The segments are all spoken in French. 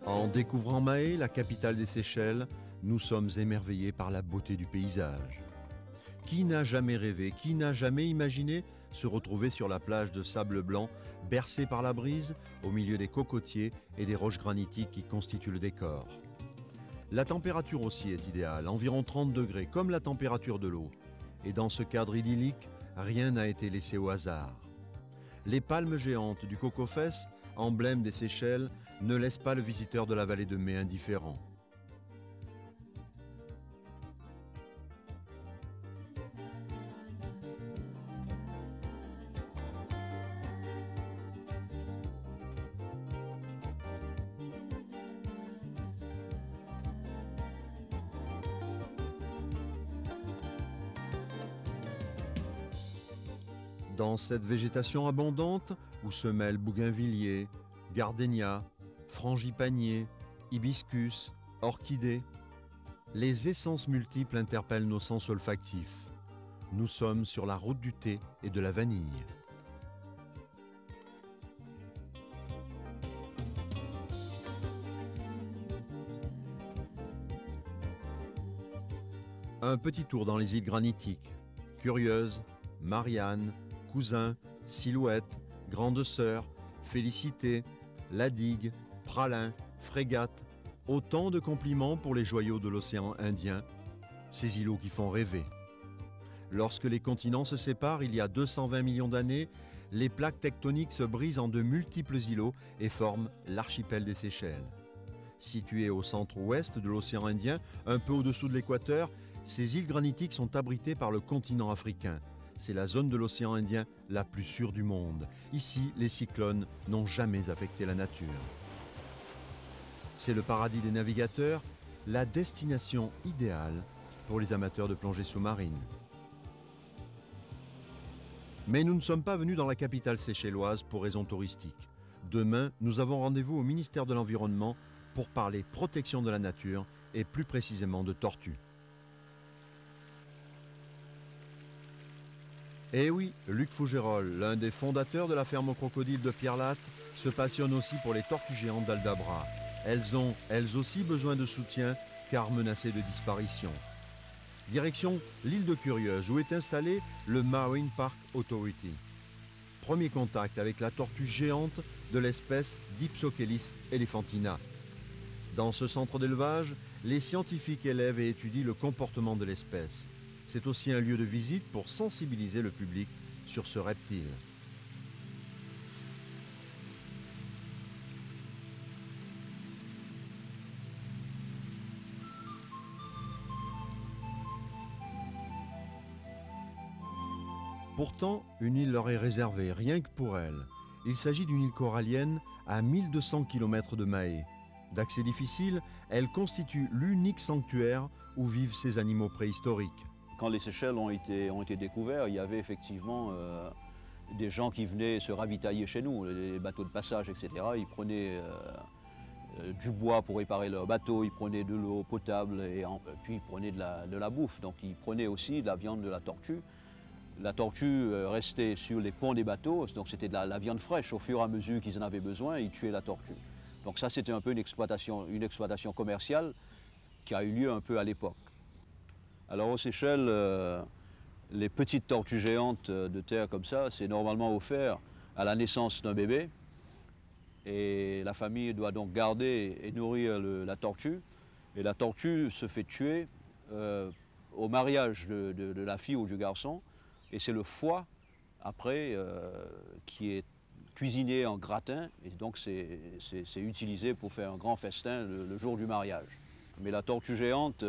En découvrant Mahé, la capitale des Seychelles, nous sommes émerveillés par la beauté du paysage. Qui n'a jamais rêvé, qui n'a jamais imaginé se retrouver sur la plage de sable blanc, bercé par la brise, au milieu des cocotiers et des roches granitiques qui constituent le décor. La température aussi est idéale, environ 30 degrés, comme la température de l'eau. Et dans ce cadre idyllique, rien n'a été laissé au hasard. Les palmes géantes du Cocofès, emblème des Seychelles, ne laissent pas le visiteur de la vallée de Mai indifférent. Dans cette végétation abondante, où se mêlent bougainvilliers, gardénias, frangipaniers, hibiscus, orchidées, les essences multiples interpellent nos sens olfactifs. Nous sommes sur la route du thé et de la vanille. Un petit tour dans les îles granitiques, Curieuse, Marianne, Cousin, Silhouette, Grande Sœur, Félicité, La Digue, Pralin, Frégate, autant de compliments pour les joyaux de l'océan Indien, ces îlots qui font rêver. Lorsque les continents se séparent il y a 220 millions d'années, les plaques tectoniques se brisent en de multiples îlots et forment l'archipel des Seychelles. Situé au centre-ouest de l'océan Indien, un peu au-dessous de l'équateur, ces îles granitiques sont abritées par le continent africain. C'est la zone de l'océan Indien la plus sûre du monde. Ici, les cyclones n'ont jamais affecté la nature. C'est le paradis des navigateurs, la destination idéale pour les amateurs de plongée sous-marine. Mais nous ne sommes pas venus dans la capitale séchelloise pour raisons touristiques. Demain, nous avons rendez-vous au ministère de l'Environnement pour parler protection de la nature et plus précisément de tortues. Eh oui, Luc Fougerolles, l'un des fondateurs de la ferme aux crocodiles de Pierre-Latte, se passionne aussi pour les tortues géantes d'Aldabra. Elles ont, elles aussi, besoin de soutien, car menacées de disparition. Direction l'île de Curieuse, où est installé le Marine Park Authority. Premier contact avec la tortue géante de l'espèce Dipsochelis elephantina. Dans ce centre d'élevage, les scientifiques élèvent et étudient le comportement de l'espèce. C'est aussi un lieu de visite pour sensibiliser le public sur ce reptile. Pourtant, une île leur est réservée, rien que pour elle. Il s'agit d'une île corallienne à 1200 km de Mahé. D'accès difficile, elle constitue l'unique sanctuaire où vivent ces animaux préhistoriques. Quand les Seychelles ont été découverts, il y avait effectivement des gens qui venaient se ravitailler chez nous, les bateaux de passage, etc. Ils prenaient du bois pour réparer leur bateau, ils prenaient de l'eau potable et puis ils prenaient de la bouffe. Donc ils prenaient aussi de la viande de la tortue. La tortue restait sur les ponts des bateaux, donc c'était de la viande fraîche. Au fur et à mesure qu'ils en avaient besoin, ils tuaient la tortue. Donc ça, c'était un peu une exploitation commerciale qui a eu lieu un peu à l'époque. Alors aux Seychelles, les petites tortues géantes de terre comme ça, c'est normalement offert à la naissance d'un bébé. Et la famille doit donc garder et nourrir la tortue. Et la tortue se fait tuer au mariage de la fille ou du garçon. Et c'est le foie, après, qui est cuisiné en gratin. Et donc c'est utilisé pour faire un grand festin le jour du mariage. Mais la tortue géante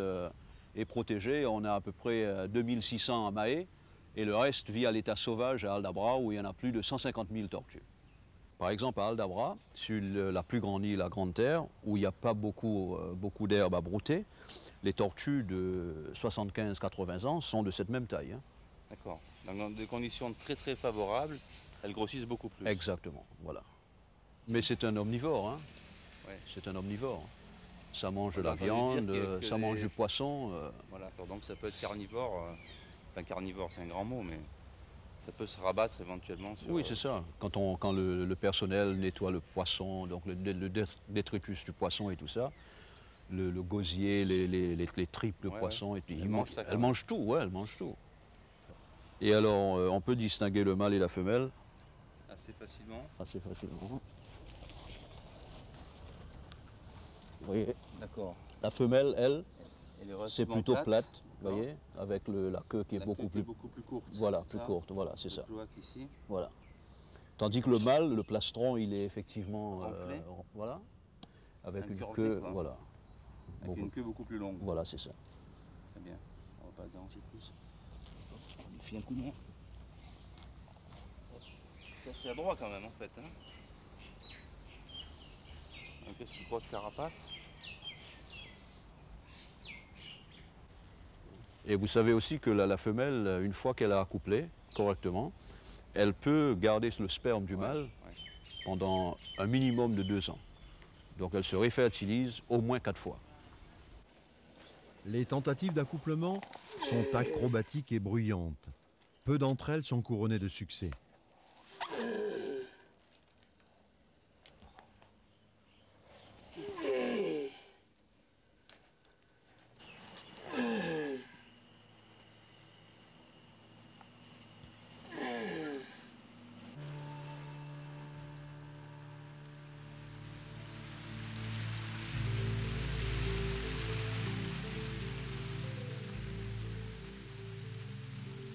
est protégée. On a à peu près 2600 à Mahé. Et le reste vit à l'état sauvage à Aldabra, où il y en a plus de 150 000 tortues. Par exemple, à Aldabra, sur la plus grande île à Grande Terre, où il n'y a pas beaucoup d'herbe à brouter, les tortues de 75-80 ans sont de cette même taille. Hein. D'accord. Dans des conditions très très favorables, elles grossissent beaucoup plus. Exactement, voilà. Mais c'est un omnivore, hein. Ouais. C'est un omnivore. Ça mange de la viande, ça mange du poisson. Voilà, donc ça peut être carnivore. Enfin carnivore, c'est un grand mot, mais ça peut se rabattre éventuellement sur... Oui, c'est ça. Quand le personnel nettoie le poisson, donc le détritus du poisson et tout ça, le gosier, les tripes de Ouais, poisson, ouais. et puis Elle mange ça quand elle même. mange tout, ouais, elle mange tout. Et alors, on peut distinguer le mâle et la femelle Assez facilement. assez facilement. Vous voyez, D'accord. la femelle, elle, Elle est c'est relativement plutôt plate, vous D'accord. voyez, avec la queue qui est La beaucoup queue qui est plus, beaucoup plus courte. voilà, c'est plus ça courte, voilà, c'est ça. Le cloaque ici. Voilà. Tandis que le mâle, le plastron, il est effectivement Renflé. voilà, avec une Incurvé, queue, quoi. voilà. Avec une queue beaucoup plus longue. Voilà, c'est ça. Très bien. On va pas la déranger plus. On lui fait un coup de main. C'est assez adroit quand même en fait. Hein. Donc c'est une grosse carapace. Et vous savez aussi que la femelle, une fois qu'elle a accouplé correctement, elle peut garder le sperme du mâle Ouais. pendant un minimum de 2 ans. Donc elle se réfertilise au moins 4 fois. Les tentatives d'accouplement sont acrobatiques et bruyantes. Peu d'entre elles sont couronnées de succès.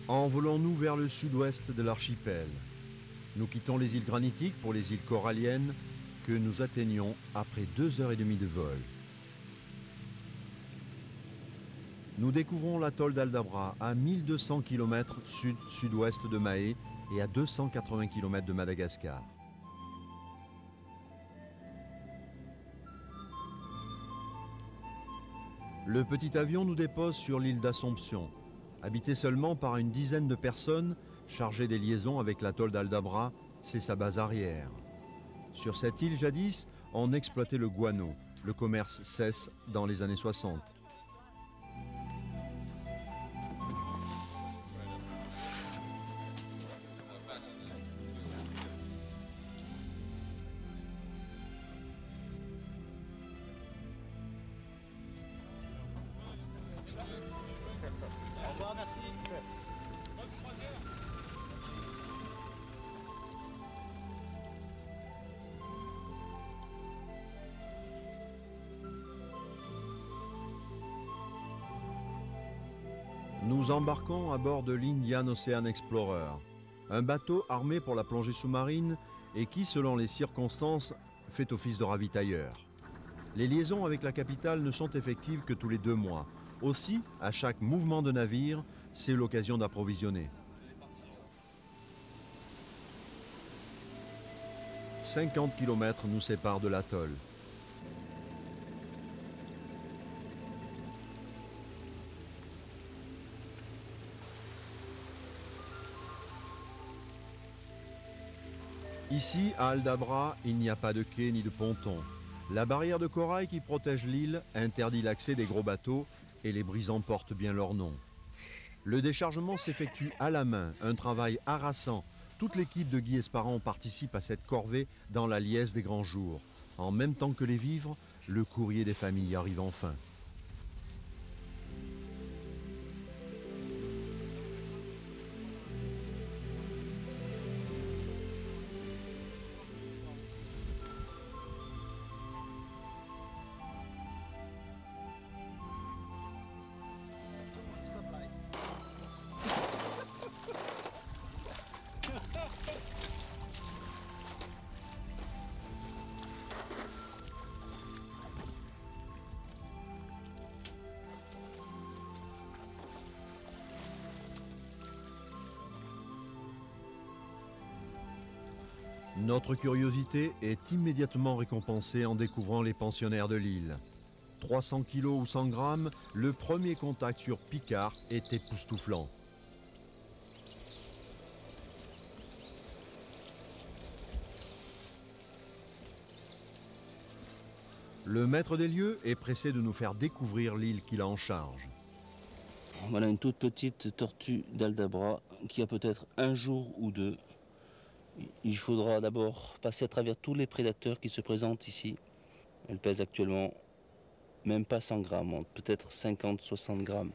Envolons-nous vers le sud-ouest de l'archipel. Nous quittons les îles granitiques pour les îles coralliennes que nous atteignons après 2h30 de vol. Nous découvrons l'atoll d'Aldabra à 1200 km sud-sud-ouest de Mahé et à 280 km de Madagascar. Le petit avion nous dépose sur l'île d'Assomption, habité seulement par une dizaine de personnes chargées des liaisons avec l'atoll d'Aldabra, c'est sa base arrière. Sur cette île, jadis, on exploitait le guano. Le commerce cesse dans les années 60. Au revoir, merci. Nous embarquons à bord de l'Indian Ocean Explorer, un bateau armé pour la plongée sous-marine et qui, selon les circonstances, fait office de ravitailleur. Les liaisons avec la capitale ne sont effectives que tous les 2 mois. Aussi, à chaque mouvement de navire, c'est l'occasion d'approvisionner. 50 km nous séparent de l'atoll. Ici, à Aldabra, il n'y a pas de quai ni de ponton. La barrière de corail qui protège l'île interdit l'accès des gros bateaux et les brisants portent bien leur nom. Le déchargement s'effectue à la main, un travail harassant. Toute l'équipe de Guy Esparan participe à cette corvée dans la liesse des grands jours. En même temps que les vivres, le courrier des familles arrive enfin. Notre curiosité est immédiatement récompensée en découvrant les pensionnaires de l'île. 300 kilos ou 100 grammes, le premier contact sur Picard est époustouflant. Le maître des lieux est pressé de nous faire découvrir l'île qu'il a en charge. Voilà une toute petite tortue d'Aldabra qu'il y a peut-être un jour ou deux, il faudra d'abord passer à travers tous les prédateurs qui se présentent ici. Elle pèse actuellement même pas 100 grammes, peut-être 50-60 grammes.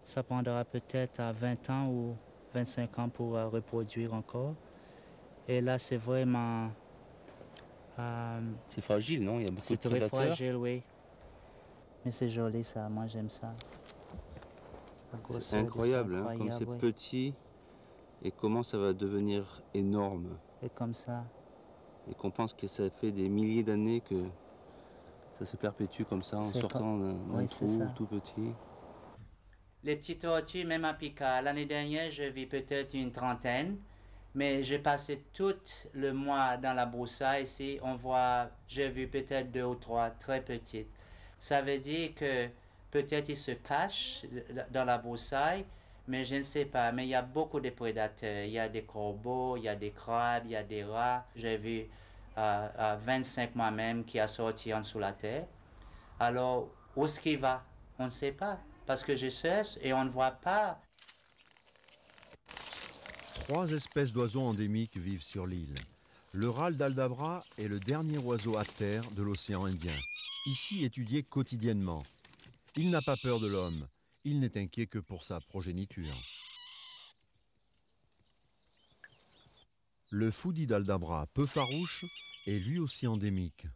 Ça prendra peut-être à 20 ans ou 25 ans pour reproduire encore. Et là, c'est vraiment... c'est fragile, non? Il y a beaucoup de c'est très prédateurs. fragile, oui. Mais c'est joli, ça. Moi, j'aime ça. C'est incroyable, hein, comme c'est petit et comment ça va devenir énorme. Et comme ça. Et qu'on pense que ça fait des milliers d'années que ça se perpétue comme ça, en sortant d'un trou tout petit. Les petites tortues, même à Picard, l'année dernière, je vis peut-être une trentaine, mais j'ai passé tout le mois dans la broussaille ici. J'ai vu peut-être 2 ou 3 très petites. Ça veut dire que peut-être ils se cachent dans la broussaille, mais je ne sais pas. Mais il y a beaucoup de prédateurs. Il y a des corbeaux, il y a des crabes, il y a des rats. J'ai vu 25 moi-même qui a sorti en dessous la terre. Alors, où est-ce qu'il va? On ne sait pas. Parce que je cherche et on ne voit pas. 3 espèces d'oiseaux endémiques vivent sur l'île. Le râle d'Aldabra est le dernier oiseau à terre de l'océan Indien. Ici étudié quotidiennement. Il n'a pas peur de l'homme. Il n'est inquiet que pour sa progéniture. Le foudi d'Aldabra, peu farouche, est lui aussi endémique.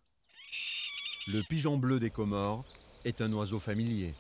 Le pigeon bleu des Comores est un oiseau familier.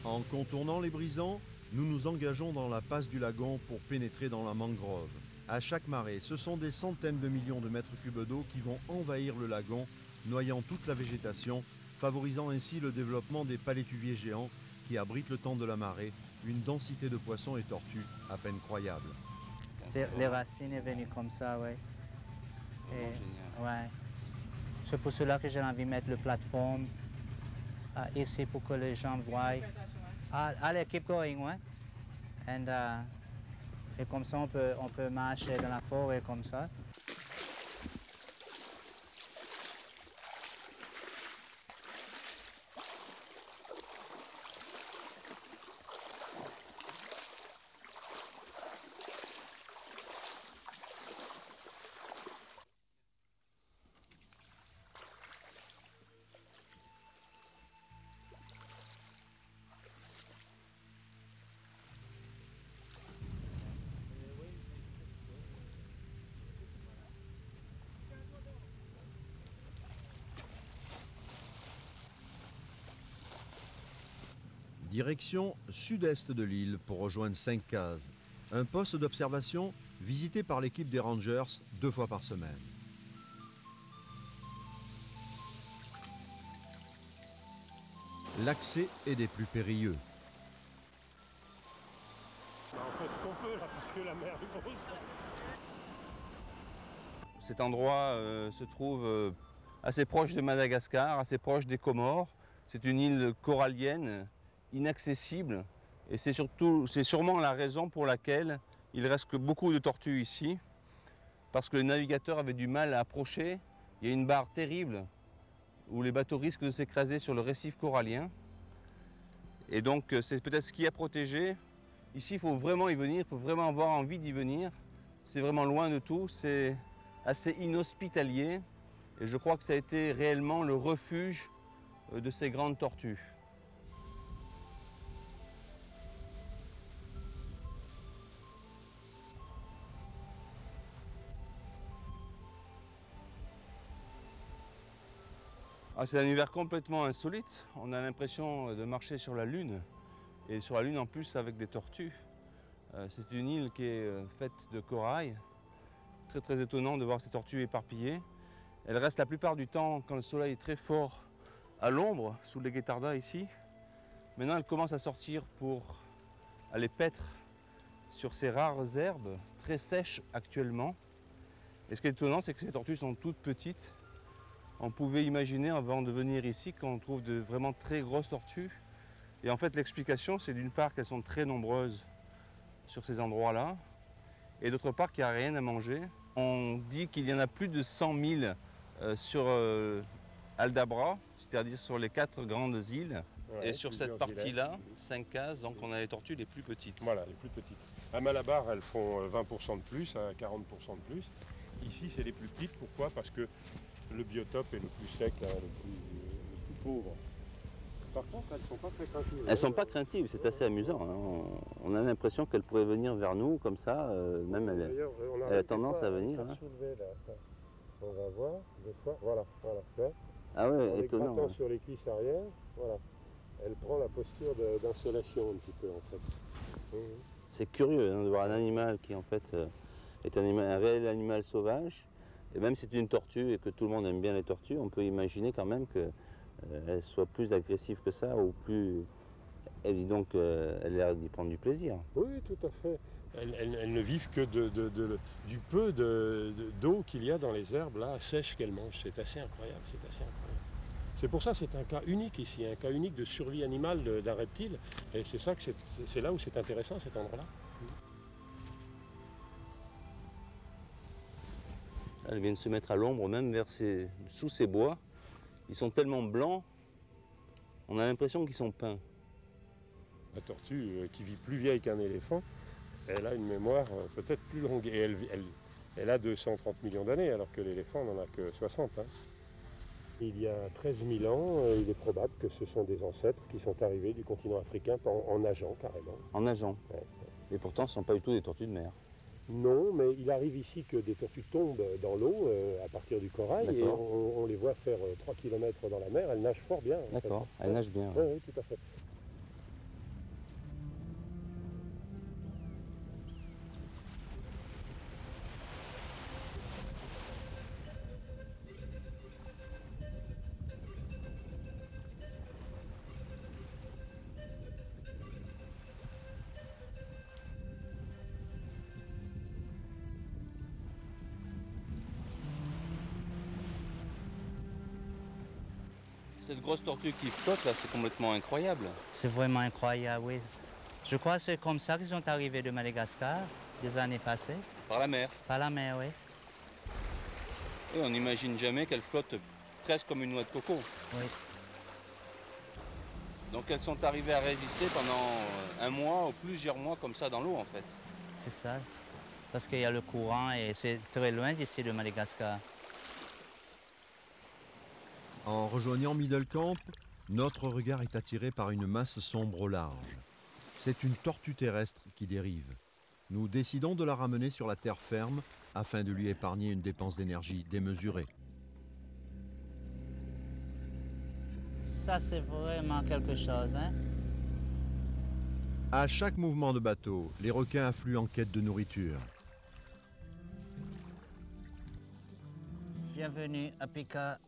En contournant les brisants, nous nous engageons dans la passe du lagon pour pénétrer dans la mangrove. À chaque marée, ce sont des centaines de millions de mètres cubes d'eau qui vont envahir le lagon, noyant toute la végétation, favorisant ainsi le développement des palétuviers géants qui abritent le temps de la marée, une densité de poissons et tortues à peine croyable. Les racines sont venues comme ça, oui. Ouais. C'est pour cela que j'ai envie de mettre le plateforme ici pour que les gens voient. Allez, keep going, ouais. Et comme ça, on peut marcher dans la forêt comme ça. Direction sud-est de l'île pour rejoindre Saint-Caz, un poste d'observation visité par l'équipe des Rangers 2 fois par semaine. L'accès est des plus périlleux. On fait ce qu'on peut là parce que la mer est grosse. Cet endroit se trouve assez proche de Madagascar, assez proche des Comores. C'est une île corallienne, inaccessible, et c'est sûrement la raison pour laquelle il reste que beaucoup de tortues ici, parce que les navigateurs avaient du mal à approcher. Il y a une barre terrible où les bateaux risquent de s'écraser sur le récif corallien, et donc c'est peut-être ce qui a protégé. Ici, il faut vraiment y venir, il faut vraiment avoir envie d'y venir. C'est vraiment loin de tout, c'est assez inhospitalier, et je crois que ça a été réellement le refuge de ces grandes tortues. C'est un univers complètement insolite. On a l'impression de marcher sur la Lune, et sur la Lune en plus avec des tortues. C'est une île qui est faite de corail. Très très étonnant de voir ces tortues éparpillées. Elles restent la plupart du temps, quand le soleil est très fort, à l'ombre, sous les guétardas ici. Maintenant, elles commencent à sortir pour aller paître sur ces rares herbes, très sèches actuellement. Et ce qui est étonnant, c'est que ces tortues sont toutes petites. On pouvait imaginer avant de venir ici qu'on trouve de vraiment très grosses tortues. Et en fait l'explication c'est d'une part qu'elles sont très nombreuses sur ces endroits-là et d'autre part qu'il n'y a rien à manger. On dit qu'il y en a plus de 100 000 sur Aldabra, c'est-à-dire sur les 4 grandes îles. Ouais, et sur cette partie-là, 5 cases, donc on a les tortues les plus petites. Voilà, les plus petites. À Malabar, elles font 20% de plus, à 40% de plus. Ici, c'est les plus petites. Pourquoi? Parce que le biotope est le plus sec, là, le plus pauvre. Par contre, elles ne sont pas très craintives. Elles ne sont pas craintives, c'est assez amusant. Hein. On a l'impression qu'elles pourraient venir vers nous comme ça, même elle a tendance à venir. Hein. Soulever, là. On va voir, deux fois, voilà. Tu vois, Ah ouais, en étonnant. écratant sur les cuisses arrière, voilà. Elle prend la posture d'insolation un petit peu, en fait. C'est curieux hein, de voir un animal qui en fait est un réel animal sauvage. Et même si c'est une tortue et que tout le monde aime bien les tortues, on peut imaginer quand même qu'elle soit plus agressive que ça ou plus... Elle dit donc elle a l'air d'y prendre du plaisir. Oui, tout à fait. Elles ne vivent que du peu d'eau qu'il y a dans les herbes là, sèches qu'elles mangent. C'est assez incroyable, c'est assez incroyable. C'est pour ça que c'est un cas unique ici, un cas unique de survie animale d'un reptile. Et c'est ça que c'est là où c'est intéressant cet endroit-là. Elles viennent se mettre à l'ombre, même sous ces bois. Ils sont tellement blancs, on a l'impression qu'ils sont peints. La tortue, qui vit plus vieille qu'un éléphant, elle a une mémoire peut-être plus longue. Et elle a 230 millions d'années, alors que l'éléphant n'en a que 60. Hein. Il y a 13 000 ans, il est probable que ce sont des ancêtres qui sont arrivés du continent africain en nageant carrément. En nageant. Ouais. Et pourtant, ce ne sont pas du tout des tortues de mer. Non, mais il arrive ici que des tortues tombent dans l'eau à partir du corail et on les voit faire 3 km dans la mer. Elles nagent fort bien. D'accord, elles nagent bien. Oui, oui, tout à fait. Cette grosse tortue qui flotte là, c'est complètement incroyable. C'est vraiment incroyable, oui. Je crois que c'est comme ça qu'ils sont arrivés de Madagascar des années passées. Par la mer. Par la mer, oui. Et on n'imagine jamais qu'elle flotte presque comme une noix de coco. Oui. Donc elles sont arrivées à résister pendant un mois ou plusieurs mois comme ça dans l'eau en fait. C'est ça. Parce qu'il y a le courant et c'est très loin d'ici de Madagascar. En rejoignant Middle Camp, notre regard est attiré par une masse sombre au large. C'est une tortue terrestre qui dérive. Nous décidons de la ramener sur la terre ferme afin de lui épargner une dépense d'énergie démesurée. Ça, c'est vraiment quelque chose, hein? À chaque mouvement de bateau, les requins affluent en quête de nourriture. Bienvenue à Pika.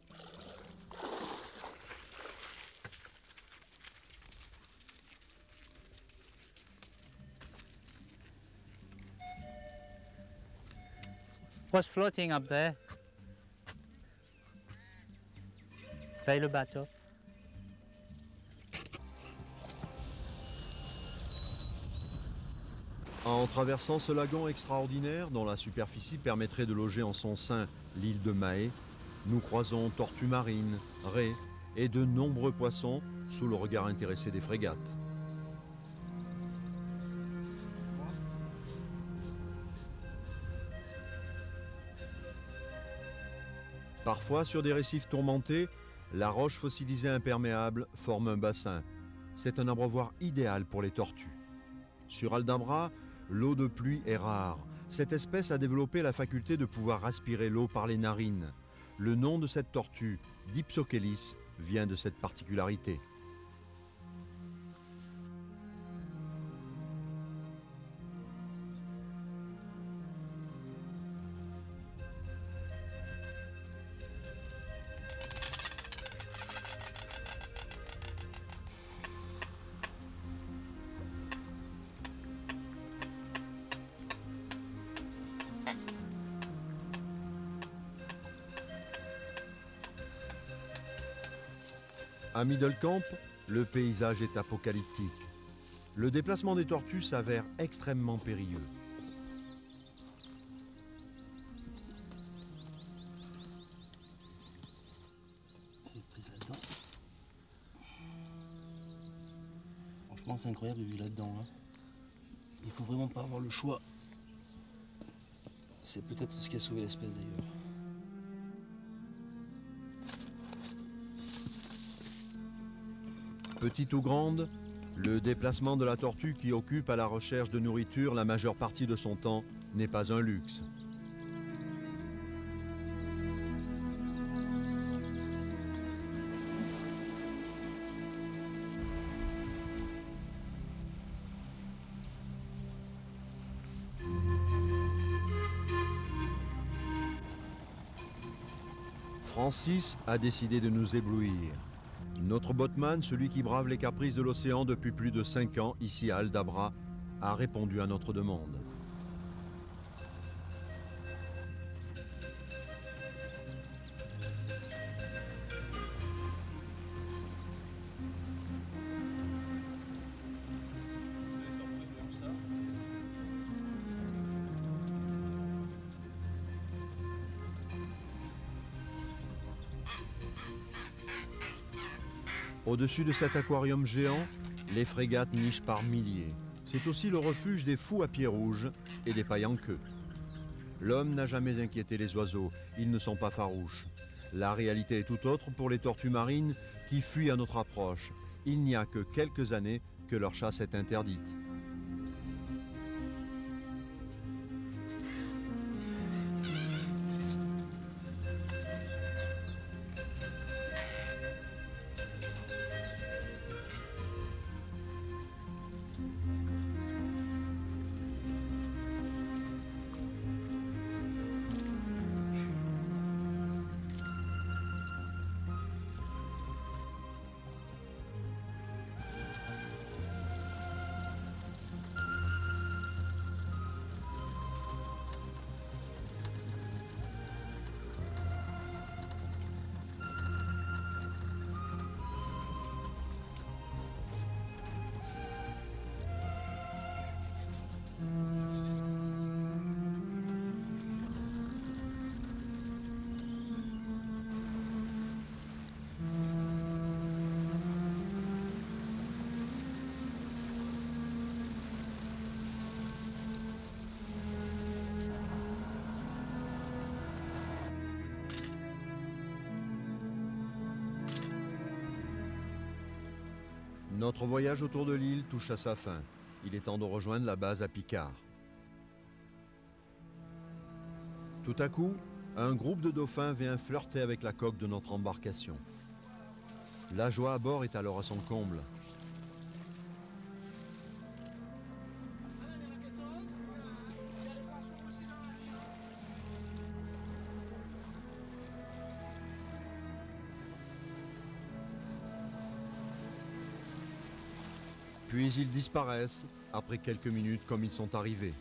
What's floating up there? Paye le bateau. En traversant ce lagon extraordinaire, dont la superficie permettrait de loger en son sein l'île de Mahé, nous croisons tortues marines, raies et de nombreux poissons sous le regard intéressé des frégates. Parfois, sur des récifs tourmentés, la roche fossilisée imperméable forme un bassin. C'est un abreuvoir idéal pour les tortues. Sur Aldabra, l'eau de pluie est rare. Cette espèce a développé la faculté de pouvoir aspirer l'eau par les narines. Le nom de cette tortue, Dipsochelis, vient de cette particularité. À Middle Camp, le paysage est apocalyptique. Le déplacement des tortues s'avère extrêmement périlleux. Franchement, c'est incroyable de vivre là-dedans. Hein. Il faut vraiment pas avoir le choix. C'est peut-être ce qui a sauvé l'espèce d'ailleurs. Petite ou grande, le déplacement de la tortue qui occupe à la recherche de nourriture la majeure partie de son temps n'est pas un luxe. Francis a décidé de nous éblouir. Notre botman, celui qui brave les caprices de l'océan depuis plus de 5 ans, ici à Aldabra, a répondu à notre demande. Au-dessus de cet aquarium géant, les frégates nichent par milliers. C'est aussi le refuge des fous à pieds rouges et des pailles en queue. L'homme n'a jamais inquiété les oiseaux, ils ne sont pas farouches. La réalité est tout autre pour les tortues marines qui fuient à notre approche. Il n'y a que quelques années que leur chasse est interdite. Notre voyage autour de l'île touche à sa fin. Il est temps de rejoindre la base à Picard. Tout à coup, un groupe de dauphins vient flirter avec la coque de notre embarcation. La joie à bord est alors à son comble. Puis ils disparaissent après quelques minutes comme ils sont arrivés.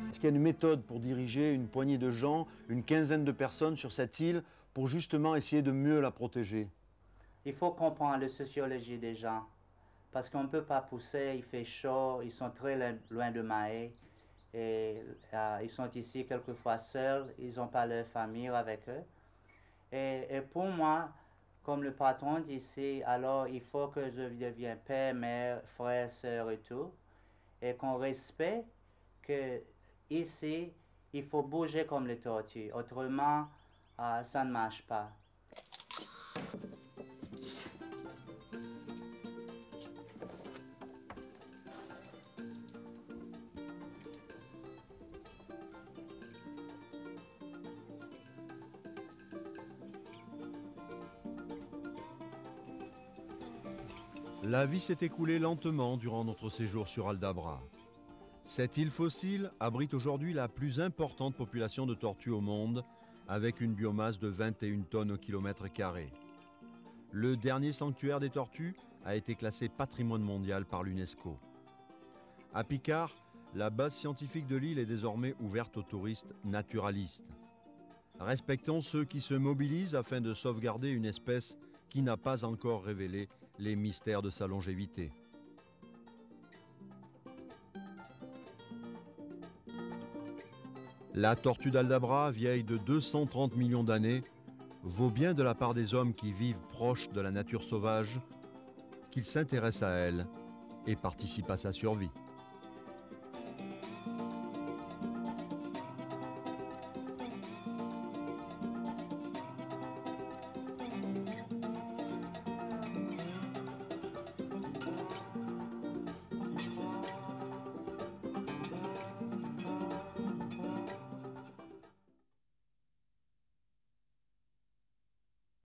Est-ce qu'il y a une méthode pour diriger une poignée de gens, une quinzaine de personnes sur cette île pour justement essayer de mieux la protéger? Il faut comprendre la sociologie des gens, parce qu'on ne peut pas pousser, il fait chaud, ils sont très loin de Mahé, et ils sont ici quelquefois seuls, ils n'ont pas leur famille avec eux. Et pour moi, comme le patron d'ici, alors il faut que je devienne père, mère, frère, sœur et tout, et qu'on respecte que ici, il faut bouger comme les tortues, autrement, ça ne marche pas. La vie s'est écoulée lentement durant notre séjour sur Aldabra. Cette île fossile abrite aujourd'hui la plus importante population de tortues au monde avec une biomasse de 21 tonnes au kilomètre carré. Le dernier sanctuaire des tortues a été classé patrimoine mondial par l'UNESCO. À Picard, la base scientifique de l'île est désormais ouverte aux touristes naturalistes. Respectons ceux qui se mobilisent afin de sauvegarder une espèce qui n'a pas encore révélé les mystères de sa longévité. La tortue d'Aldabra, vieille de 230 millions d'années, vaut bien de la part des hommes qui vivent proches de la nature sauvage qu'ils s'intéressent à elle et participent à sa survie.